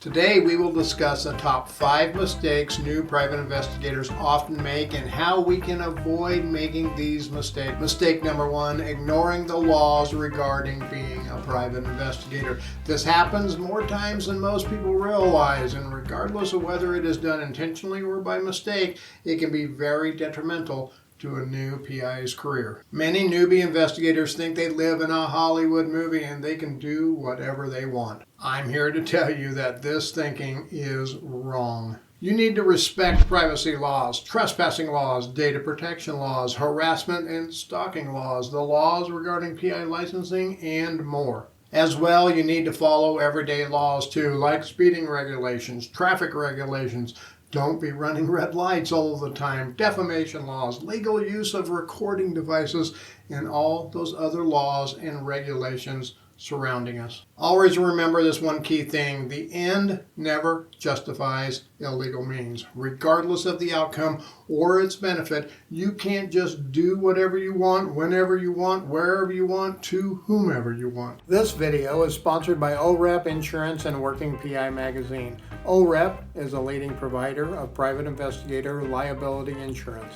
Today we will discuss the top 5 mistakes new private investigators often make and how we can avoid making these mistakes. Mistake number 1, ignoring the laws regarding being a private investigator. This happens more times than most people realize, and regardless of whether it is done intentionally or by mistake, it can be very detrimental to a new PI's career. Many newbie investigators think they live in a Hollywood movie and they can do whatever they want. I'm here to tell you that this thinking is wrong. You need to respect privacy laws, trespassing laws, data protection laws, harassment and stalking laws, the laws regarding PI licensing, and more. As well, you need to follow everyday laws too, like speeding regulations, traffic regulations. Don't be running red lights all the time, defamation laws, legal use of recording devices, and all those other laws and regulations surrounding us. Always remember this one key thing: the end never justifies illegal means. Regardless of the outcome or its benefit, you can't just do whatever you want, whenever you want, wherever you want, to whomever you want. This video is sponsored by OREP Insurance and Working PI Magazine. OREP is a leading provider of private investigator liability insurance.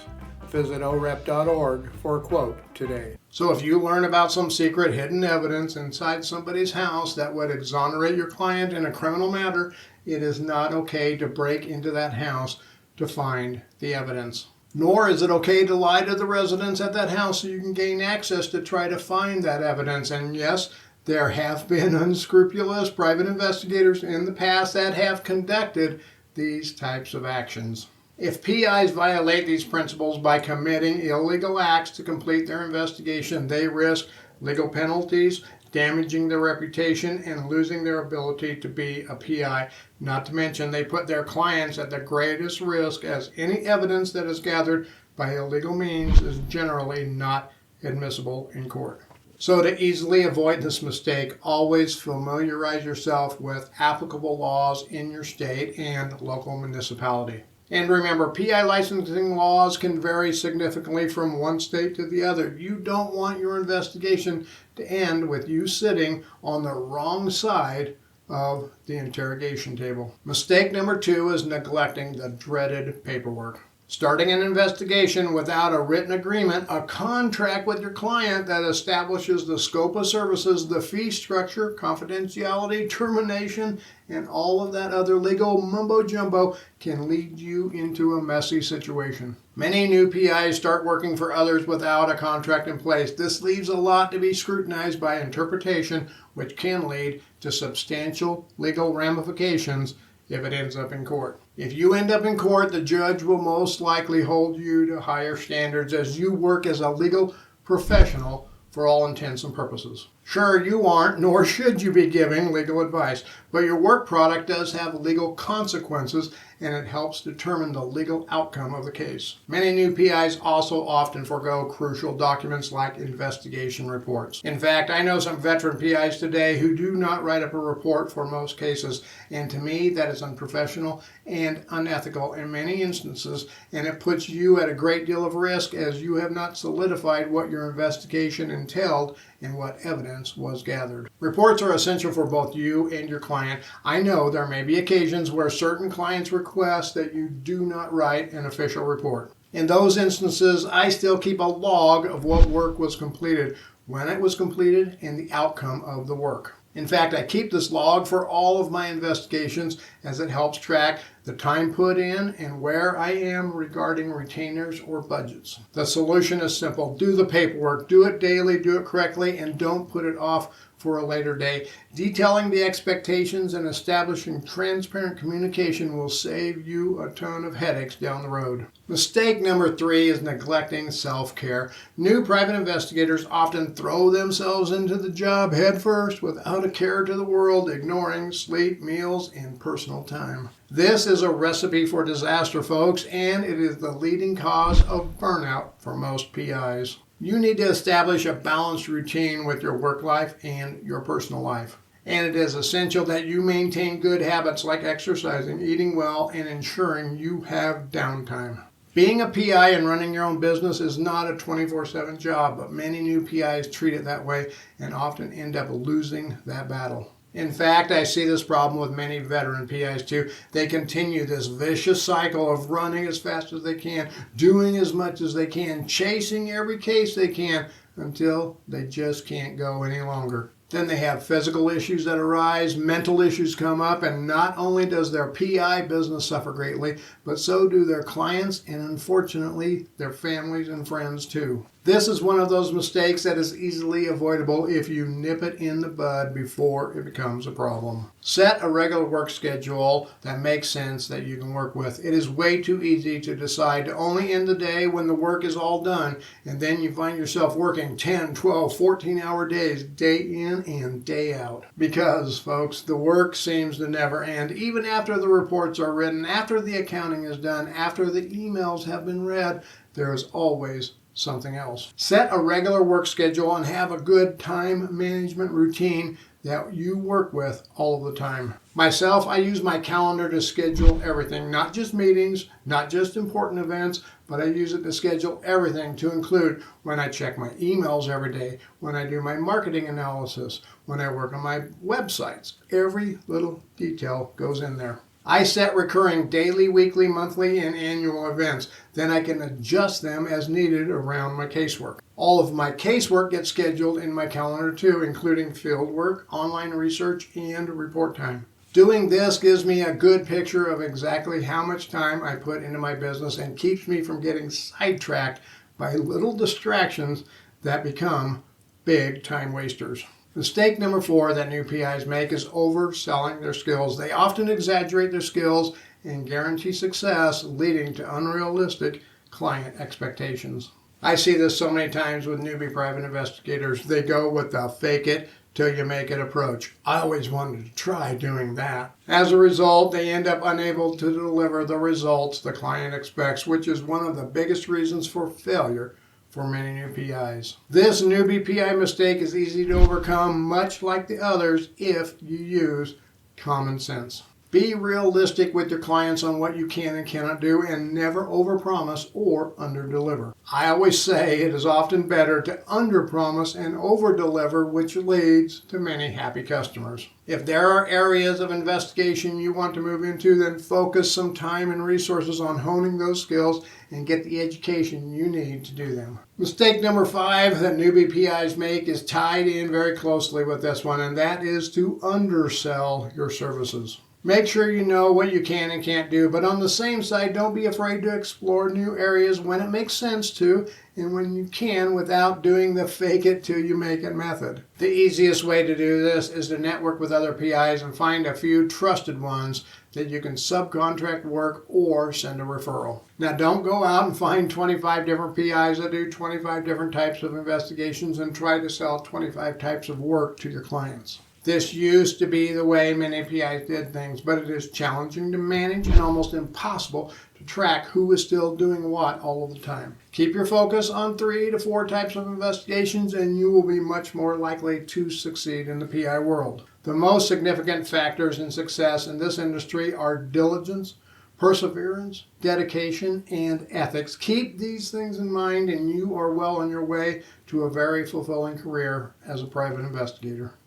Visit orep.org for a quote today. So if you learn about some secret hidden evidence inside somebody's house that would exonerate your client in a criminal matter, it is not okay to break into that house to find the evidence. Nor is it okay to lie to the residents at that house so you can gain access to try to find that evidence. And yes, there have been unscrupulous private investigators in the past that have conducted these types of actions. If PIs violate these principles by committing illegal acts to complete their investigation, they risk legal penalties, damaging their reputation, and losing their ability to be a PI. Not to mention, they put their clients at the greatest risk, as any evidence that is gathered by illegal means is generally not admissible in court. So to easily avoid this mistake, always familiarize yourself with applicable laws in your state and local municipality. And remember, PI licensing laws can vary significantly from one state to the other. You don't want your investigation to end with you sitting on the wrong side of the interrogation table. Mistake number 2 is neglecting the dreaded paperwork. Starting an investigation without a written agreement, a contract with your client that establishes the scope of services, the fee structure, confidentiality, termination, and all of that other legal mumbo-jumbo can lead you into a messy situation. Many new PIs start working for others without a contract in place. This leaves a lot to be scrutinized by interpretation, which can lead to substantial legal ramifications if it ends up in court. If you end up in court, the judge will most likely hold you to higher standards as you work as a legal professional for all intents and purposes. Sure, you aren't, nor should you be giving legal advice, but your work product does have legal consequences, and it helps determine the legal outcome of the case. Many new PIs also often forego crucial documents like investigation reports. In fact, I know some veteran PIs today who do not write up a report for most cases, and to me that is unprofessional and unethical in many instances, and it puts you at a great deal of risk as you have not solidified what your investigation entailed and what evidence was gathered. Reports are essential for both you and your client. I know there may be occasions where certain clients request that you do not write an official report. In those instances, I still keep a log of what work was completed, when it was completed, and the outcome of the work. In fact, I keep this log for all of my investigations as it helps track the time put in and where I am regarding retainers or budgets. The solution is simple. Do the paperwork. Do it daily, do it correctly, and don't put it off for a later day. Detailing the expectations and establishing transparent communication will save you a ton of headaches down the road. Mistake number 3 is neglecting self-care. New private investigators often throw themselves into the job headfirst without a care to the world, ignoring sleep, meals, and personal time. This is a recipe for disaster, folks, and it is the leading cause of burnout for most PIs. You need to establish a balanced routine with your work life and your personal life. And it is essential that you maintain good habits like exercising, eating well, and ensuring you have downtime. Being a PI and running your own business is not a 24/7 job, but many new PIs treat it that way and often end up losing that battle. In fact, I see this problem with many veteran PIs too. They continue this vicious cycle of running as fast as they can, doing as much as they can, chasing every case they can until they just can't go any longer. Then they have physical issues that arise, mental issues come up, and not only does their PI business suffer greatly, but so do their clients and unfortunately their families and friends too. This is one of those mistakes that is easily avoidable if you nip it in the bud before it becomes a problem. Set a regular work schedule that makes sense that you can work with. It is way too easy to decide to only end the day when the work is all done, and then you find yourself working 10, 12, 14-hour days, day in and day out. Because, folks, the work seems to never end. Even after the reports are written, after the accounting is done, after the emails have been read, there is always something else. Set a regular work schedule and have a good time management routine that you work with all of the time. Myself, I use my calendar to schedule everything, not just meetings, not just important events, but I use it to schedule everything to include when I check my emails every day, when I do my marketing analysis, when I work on my websites. Every little detail goes in there. I set recurring daily, weekly, monthly, and annual events. Then I can adjust them as needed around my casework. All of my casework gets scheduled in my calendar too, including field work, online research, and report time. Doing this gives me a good picture of exactly how much time I put into my business and keeps me from getting sidetracked by little distractions that become big time wasters. Mistake number 4 that new PIs make is overselling their skills. They often exaggerate their skills and guarantee success, leading to unrealistic client expectations. I see this so many times with newbie private investigators. They go with the fake it till you make it approach. I always wanted to try doing that. As a result, they end up unable to deliver the results the client expects, which is one of the biggest reasons for failure for many new PIs. This newbie PI mistake is easy to overcome, much like the others, if you use common sense. Be realistic with your clients on what you can and cannot do, and never overpromise or underdeliver. I always say it is often better to underpromise and overdeliver, which leads to many happy customers. If there are areas of investigation you want to move into, then focus some time and resources on honing those skills and get the education you need to do them. Mistake number 5 that newbie PIs make is tied in very closely with this one, and that is to undersell your services. Make sure you know what you can and can't do, but on the same side, don't be afraid to explore new areas when it makes sense to and when you can without doing the fake it till you make it method. The easiest way to do this is to network with other PIs and find a few trusted ones that you can subcontract work or send a referral. Now, don't go out and find 25 different PIs that do 25 different types of investigations and try to sell 25 types of work to your clients. This used to be the way many PIs did things, but it is challenging to manage and almost impossible to track who is still doing what all of the time. Keep your focus on 3 to 4 types of investigations and you will be much more likely to succeed in the PI world. The most significant factors in success in this industry are diligence, perseverance, dedication, and ethics. Keep these things in mind and you are well on your way to a very fulfilling career as a private investigator.